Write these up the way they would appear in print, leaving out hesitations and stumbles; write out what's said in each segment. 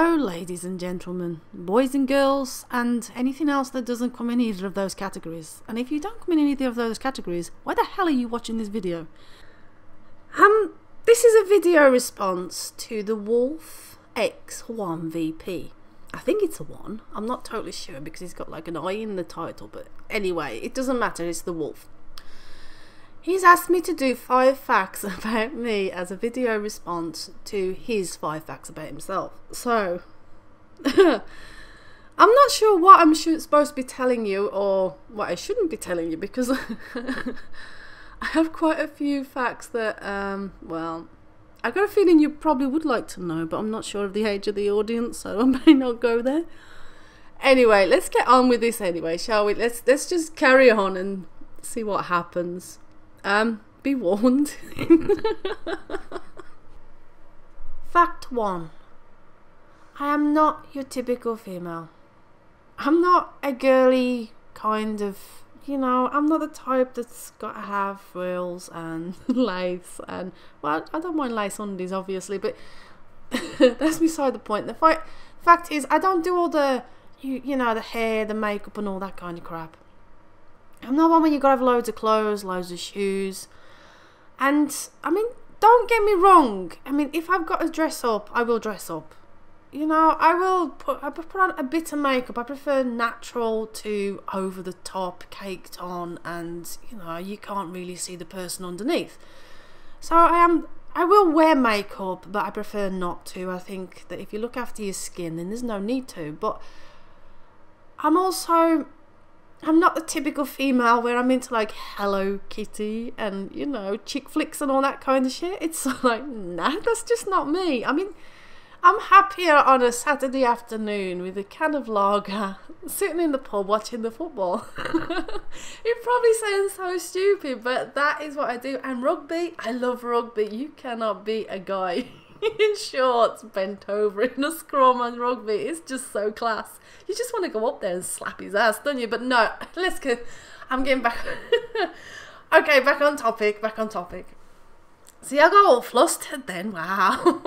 Hello ladies and gentlemen, boys and girls, and anything else that doesn't come in either of those categories. And if you don't come in either of those categories, why the hell are you watching this video? This is a video response to the TheWolfx1vp. I think it's a 1, I'm not totally sure because he's got like an I in the title, but anyway, it doesn't matter, it's the wolf. He's asked me to do 5 facts about me as a video response to his 5 facts about himself. So, I'm not sure what I'm supposed to be telling you or what I shouldn't be telling you, because I have quite a few facts that, well, I got a feeling you probably would like to know, but I'm not sure of the age of the audience, so I may not go there. Anyway, let's get on with this anyway, shall we? Let's just carry on and see what happens. Be warned. Fact 1. I am not your typical female. I'm not a girly kind of, you know, I'm not the type that's got to have frills and lace and, well, I don't mind lace undies obviously, but that's beside the point. The fact is, I don't do all the, you know, the hair, the makeup and all that kind of crap. I'm not one where you gotta have loads of clothes, loads of shoes. And, I mean, don't get me wrong. I mean, if I've got to dress up, I will dress up. You know, I put on a bit of makeup. I prefer natural to over the top, caked on, and, you know, you can't really see the person underneath. So I will wear makeup, but I prefer not to. I think that if you look after your skin, then there's no need to. But I'm not the typical female where I'm into like Hello Kitty and, you know, chick flicks and all that kind of shit. It's like, nah, that's just not me. I mean, I'm happier on a Saturday afternoon with a can of lager, sitting in the pub watching the football. It probably sounds so stupid, but that is what I do. And rugby, I love rugby. You cannot beat a guy in shorts bent over in a scrum on rugby. It's just so class. You just want to go up there and slap his ass, don't you? But no, let's go. I'm getting back. Okay, back on topic. See, I got all flustered then. Wow.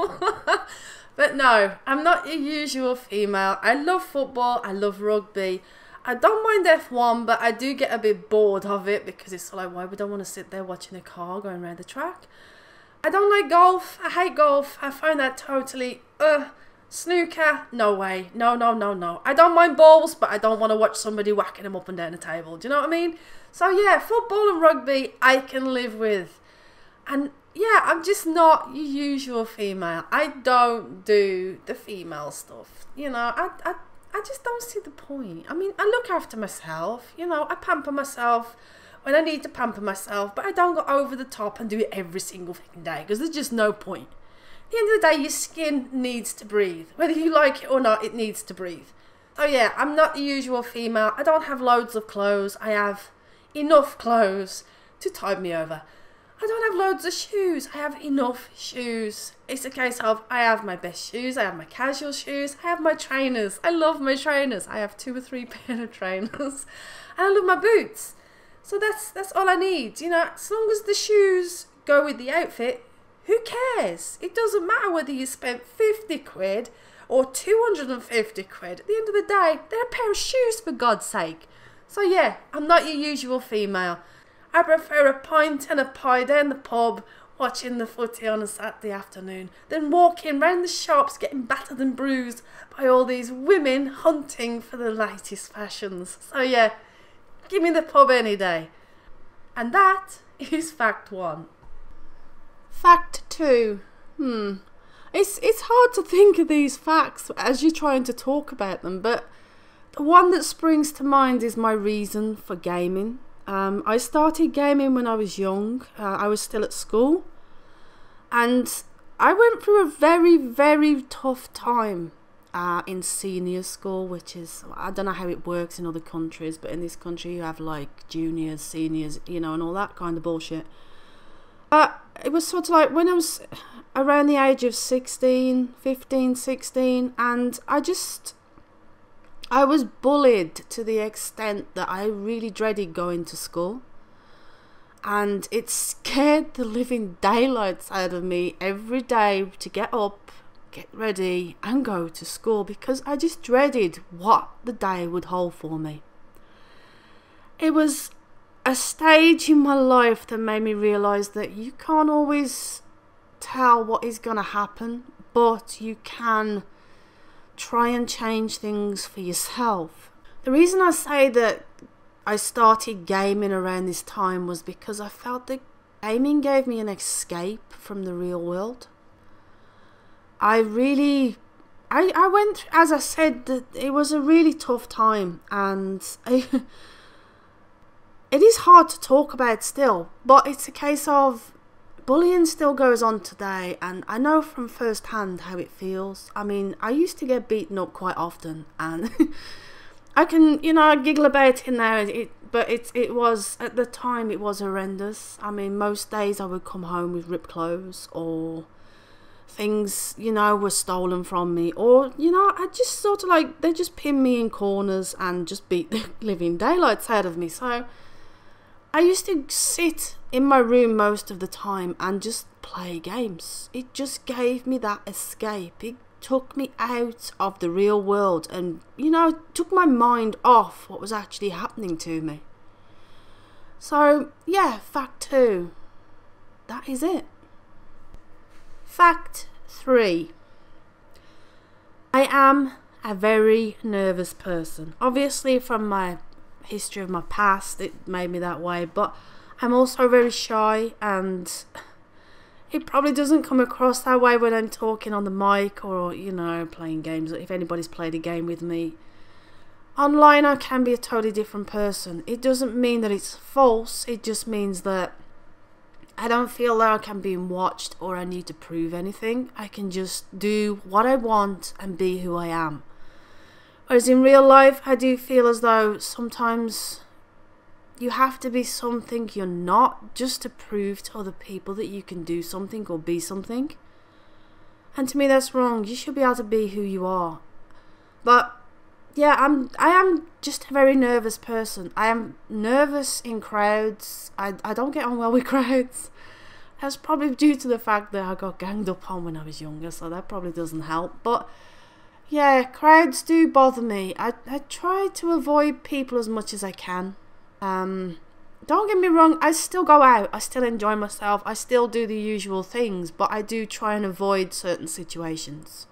But no, I'm not your usual female. I love football. I love rugby. I don't mind F1, but I do get a bit bored of it because it's like, why would I want to sit there watching a car going around the track? I don't like golf. I hate golf. I find that totally, snooker, no way. No. I don't mind balls, but I don't want to watch somebody whacking them up and down the table. Do you know what I mean? So yeah, football and rugby, I can live with. And yeah, I'm just not your usual female. I don't do the female stuff. You know, I just don't see the point. I mean, I look after myself. You know, I pamper myself when I need to pamper myself, but I don't go over the top and do it every single fucking day because there's just no point. At the end of the day, your skin needs to breathe. Whether you like it or not, it needs to breathe. So yeah, I'm not the usual female. I don't have loads of clothes. I have enough clothes to tide me over. I don't have loads of shoes. I have enough shoes. It's a case of I have my best shoes. I have my casual shoes. I have my trainers. I love my trainers. I have 2 or 3 pair of trainers. And I love my boots. So that's all I need. You know, as long as the shoes go with the outfit, who cares? It doesn't matter whether you spent 50 quid or 250 quid. At the end of the day, they're a pair of shoes, for God's sake. So yeah, I'm not your usual female. I prefer a pint and a pie down the pub, watching the footy on a Saturday afternoon, than walking round the shops getting battered and bruised by all these women hunting for the latest fashions. So yeah, give me the pub any day. And that is fact 1. Fact 2. It's hard to think of these facts as you're trying to talk about them, but the one that springs to mind is my reason for gaming. I started gaming when I was young. I was still at school, and I went through a very, very tough time in senior school, which is, I don't know how it works in other countries, but in this country you have like juniors, seniors, you know, and all that kind of bullshit. It was sort of like when I was around the age of 15, 16, and I was bullied to the extent that I really dreaded going to school. And it scared the living daylights out of me every day to get up, get ready and go to school because I just dreaded what the day would hold for me. It was a stage in my life that made me realise that you can't always tell what is going to happen, but you can try and change things for yourself. The reason I say that I started gaming around this time was because I felt that gaming gave me an escape from the real world. I went, as I said, that it was a really tough time, and it is hard to talk about still, but it's a case of bullying still goes on today, and I know from first hand how it feels. I mean, I used to get beaten up quite often, and I can, I giggle about it now, but it was, at the time, it was horrendous. I mean, most days I would come home with ripped clothes, or things, were stolen from me, or, I just sort of like, they just pinned me in corners and just beat the living daylights out of me. So I used to sit in my room most of the time and just play games. It just gave me that escape. It took me out of the real world and, took my mind off what was actually happening to me. So, yeah, fact 2. That is it. Fact 3. I am a very nervous person. Obviously, from my history of my past, it made me that way, but I'm also very shy, and it probably doesn't come across that way when I'm talking on the mic or, playing games. If anybody's played a game with me online, I can be a totally different person. It doesn't mean that it's false, it just means that I don't feel like I'm being watched or I need to prove anything. I can just do what I want and be who I am. Whereas in real life, I do feel as though sometimes you have to be something you're not just to prove to other people that you can do something or be something. And to me, that's wrong. You should be able to be who you are. But yeah, I am just a very nervous person. I am nervous in crowds. I don't get on well with crowds. That's probably due to the fact that I got ganged up on when I was younger, so that probably doesn't help. But yeah, crowds do bother me. I try to avoid people as much as I can. Don't get me wrong, I still go out, I still enjoy myself, I still do the usual things, but I do try and avoid certain situations,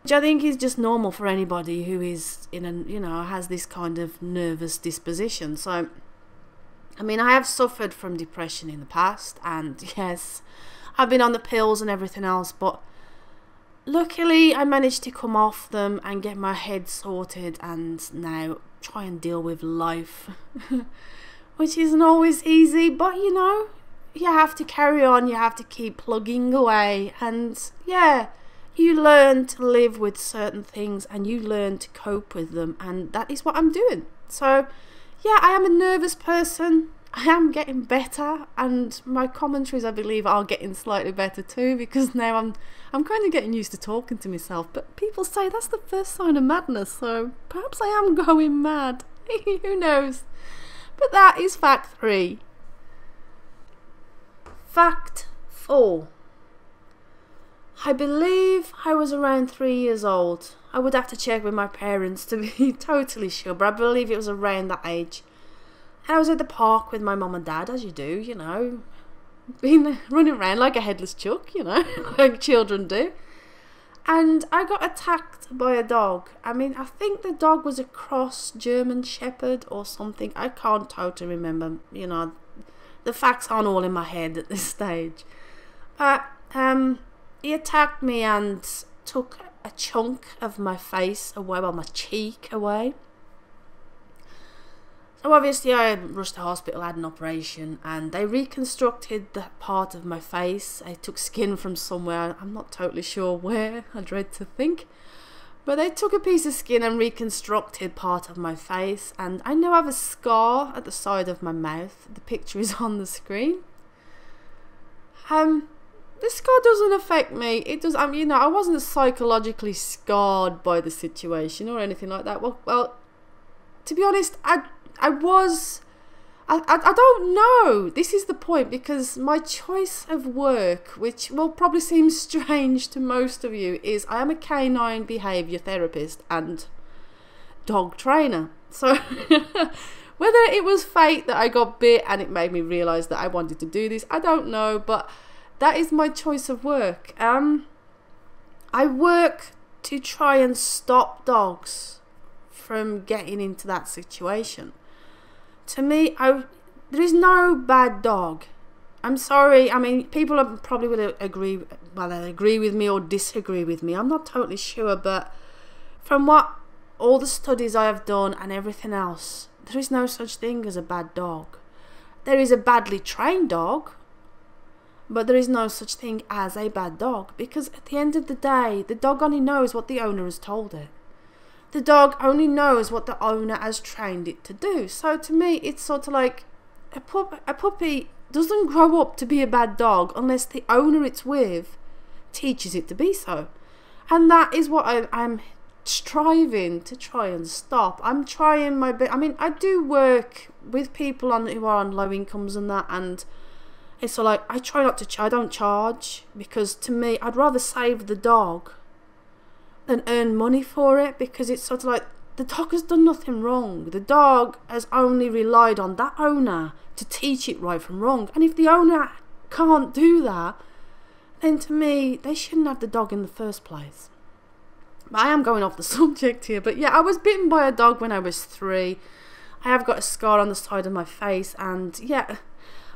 which I think is just normal for anybody who is has this kind of nervous disposition. So, I mean, I have suffered from depression in the past, and yes, I've been on the pills and everything else, but luckily I managed to come off them and get my head sorted, and now try and deal with life, which isn't always easy, but you have to carry on, you have to keep plugging away, and yeah, you learn to live with certain things and you learn to cope with them, and that is what I'm doing. So yeah, I am a nervous person. I am getting better, and my commentaries, I believe, are getting slightly better too, because now I'm kind of getting used to talking to myself. But people say that's the first sign of madness, so perhaps I am going mad. Who knows? But that is fact 3. Fact 4. I believe I was around 3 years old. I would have to check with my parents to be totally sure, but I believe it was around that age. I was at the park with my mum and dad, as you do, being running around like a headless chuck, like children do. And I got attacked by a dog. I mean, I think the dog was a cross German Shepherd or something. I can't totally remember, the facts aren't all in my head at this stage. But he attacked me and took a chunk of my face away, well, my cheek away. So obviously I rushed to hospital, had an operation, and they reconstructed that part of my face. I took skin from somewhere, I'm not totally sure where, I dread to think. But they took a piece of skin and reconstructed part of my face, and I now have a scar at the side of my mouth. The picture is on the screen. This scar doesn't affect me. It does. I mean, I wasn't psychologically scarred by the situation or anything like that. Well, to be honest, I was I don't know. This is the point, because my choice of work, which will probably seem strange to most of you, is I am a canine behaviour therapist and dog trainer. So whether it was fate that I got bit and it made me realise that I wanted to do this, I don't know, but that is my choice of work. I work to try and stop dogs from getting into that situation. To me, there is no bad dog. I'm sorry. I mean, people probably will agree. Well, they agree with me or disagree with me. I'm not totally sure, but from what all the studies I have done and everything else, there is no such thing as a bad dog. There is a badly trained dog, but there is no such thing as a bad dog, because at the end of the day, the dog only knows what the owner has told it. The dog only knows what the owner has trained it to do. So to me, it's sort of like a puppy doesn't grow up to be a bad dog unless the owner it's with teaches it to be so. And that is what I'm striving to try and stop. I'm trying my best. I mean, I do work with people who are on low incomes and that, and it's so like I try not to I don't charge, because to me, I'd rather save the dog than earn money for it, because it's sort of like the dog has done nothing wrong. The dog has only relied on that owner to teach it right from wrong. And if the owner can't do that, then to me, they shouldn't have the dog in the first place. But I am going off the subject here. But yeah, I was bitten by a dog when I was 3. I have got a scar on the side of my face. And yeah,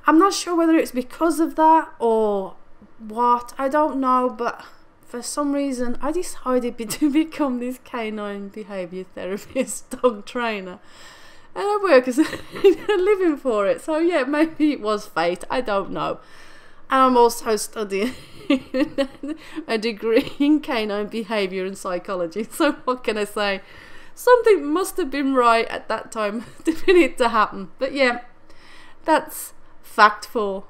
I'm not sure whether it's because of that or what. I don't know, but for some reason, I decided to become this canine behaviour therapist, dog trainer. And I work as a living for it. So yeah, maybe it was fate. I don't know. And I'm also studying a degree in canine behaviour and psychology. So what can I say? Something must have been right at that time for it to happen. But yeah, that's fact 4.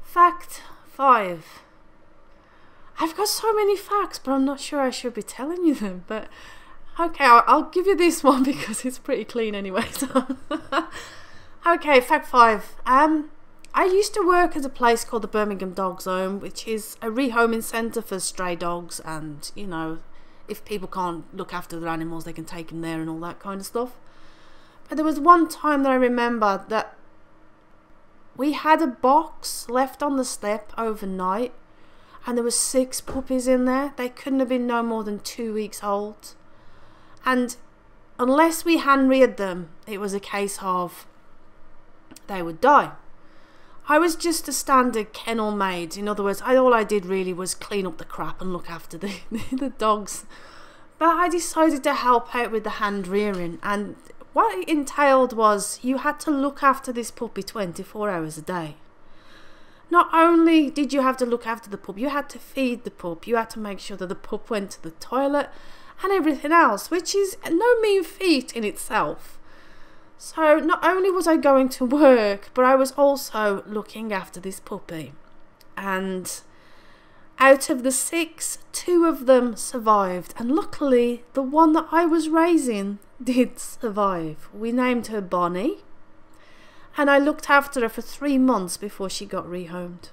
Fact 5. I've got so many facts, but I'm not sure I should be telling you them. But okay, I'll give you this one because it's pretty clean anyway. So okay, fact 5. I used to work at a place called the Birmingham Dog Zone, which is a rehoming centre for stray dogs, and you know, if people can't look after their animals, they can take them there and all that kind of stuff. But there was one time that I remember that we had a box left on the step overnight, and there was 6 puppies in there. They couldn't have been no more than 2 weeks old. And unless we hand-reared them, it was a case of they would die. I was just a standard kennel maid. In other words, all I did really was clean up the crap and look after the dogs. But I decided to help out with the hand-rearing. And what it entailed was you had to look after this puppy 24 hours a day. Not only did you have to look after the pup, you had to feed the pup, you had to make sure that the pup went to the toilet and everything else, which is no mean feat in itself. So not only was I going to work, but I was also looking after this puppy. And out of the 6, 2 of them survived. And luckily, the one that I was raising did survive. We named her Bonnie. And I looked after her for 3 months before she got rehomed.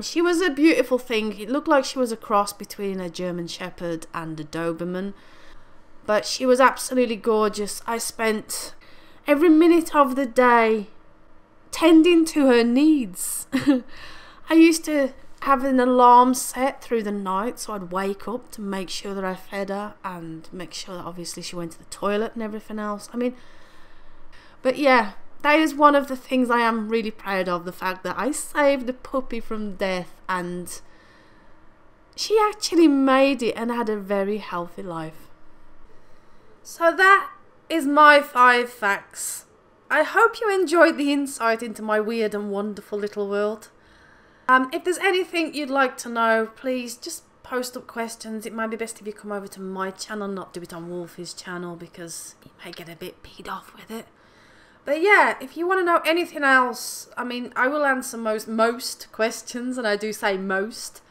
She was a beautiful thing. It looked like she was a cross between a German Shepherd and a Doberman. But she was absolutely gorgeous. I spent every minute of the day tending to her needs. I used to have an alarm set through the night, so I'd wake up to make sure that I fed her and make sure that obviously she went to the toilet and everything else. I mean, but yeah, that is one of the things I am really proud of, the fact that I saved the puppy from death and she actually made it and had a very healthy life. So that is my 5 facts. I hope you enjoyed the insight into my weird and wonderful little world. If there's anything you'd like to know, please just post up questions. It might be best if you come over to my channel, not do it on Wolfie's channel, because you may get a bit peed off with it. But yeah, if you want to know anything else, I mean, I will answer most questions, and I do say most.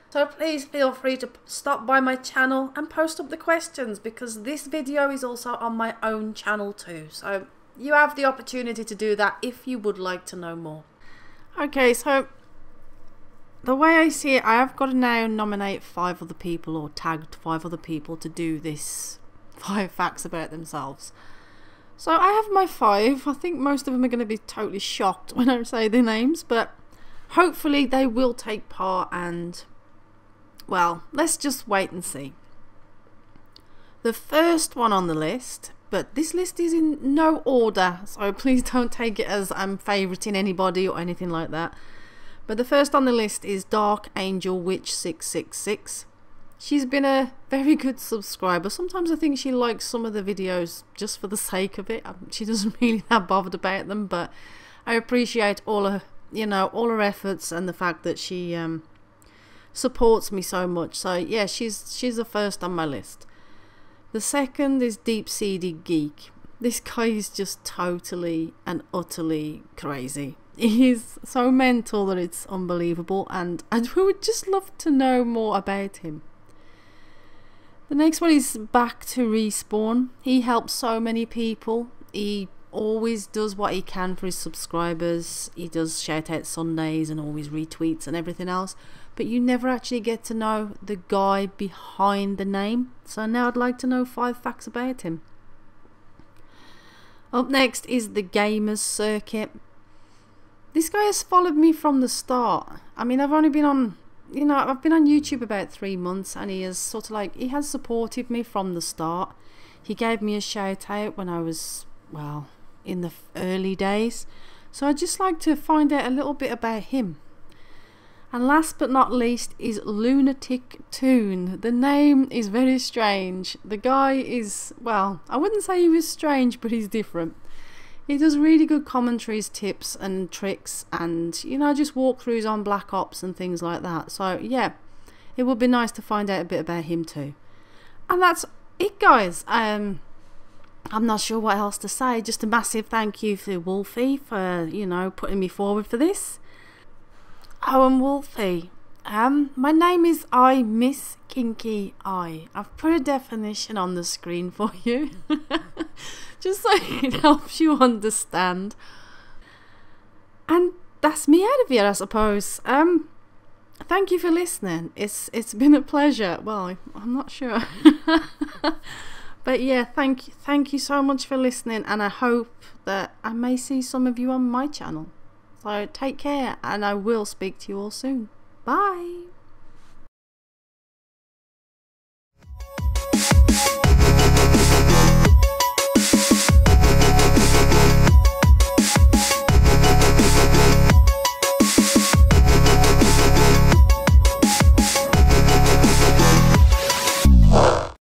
So please feel free to stop by my channel and post up the questions, because this video is also on my own channel too. So you have the opportunity to do that if you would like to know more. Okay, so the way I see it, I have got to now nominate 5 other people, or tagged 5 other people to do this 5 facts about themselves. So I have my 5. I think most of them are going to be totally shocked when I say their names, but hopefully they will take part, and well, let's just wait and see. The first one on the list, but this list is in no order, so please don't take it as I'm favouriting anybody or anything like that. But the first on the list is Dark Angel Witch 666. She's been a very good subscriber. Sometimes I think she likes some of the videos just for the sake of it. She doesn't really that bothered about them, but I appreciate all her, you know, all her efforts and the fact that she supports me so much. So yeah, she's the first on my list. The second is Deep-Seeded Geek. This guy is just totally and utterly crazy. He's so mental that it's unbelievable, and we would just love to know more about him. The next one is Back to Respawn. He helps so many people. He always does what he can for his subscribers. He does shout out Sundays and always retweets and everything else, but you never actually get to know the guy behind the name. So now I'd like to know 5 facts about him. Up next is TheGamersCircuit. This guy has followed me from the start. I mean, I've only been on, you know, I've been on YouTube about 3 months, and he has sort of like, he has supported me from the start. He gave me a shout out when I was, well, in the early days. So I'd just like to find out a little bit about him. And last but not least is Lunatic Toon. The name is very strange. The guy is, well, I wouldn't say he was strange, but he's different. He does really good commentaries, tips and tricks, and, you know, just walkthroughs on Black Ops and things like that. So yeah, it would be nice to find out a bit about him too. And that's it, guys. I'm not sure what else to say. Just a massive thank you for Wolfie for, you know, putting me forward for this. Oh, and Wolfie, my name is I Miss Kinky Eye. I've put a definition on the screen for you, just so it helps you understand. And that's me out of here, I suppose. Thank you for listening. It's been a pleasure. Well, I'm not sure. But yeah, thank you so much for listening, and I hope that I may see some of you on my channel. So take care, and I will speak to you all soon. Bye.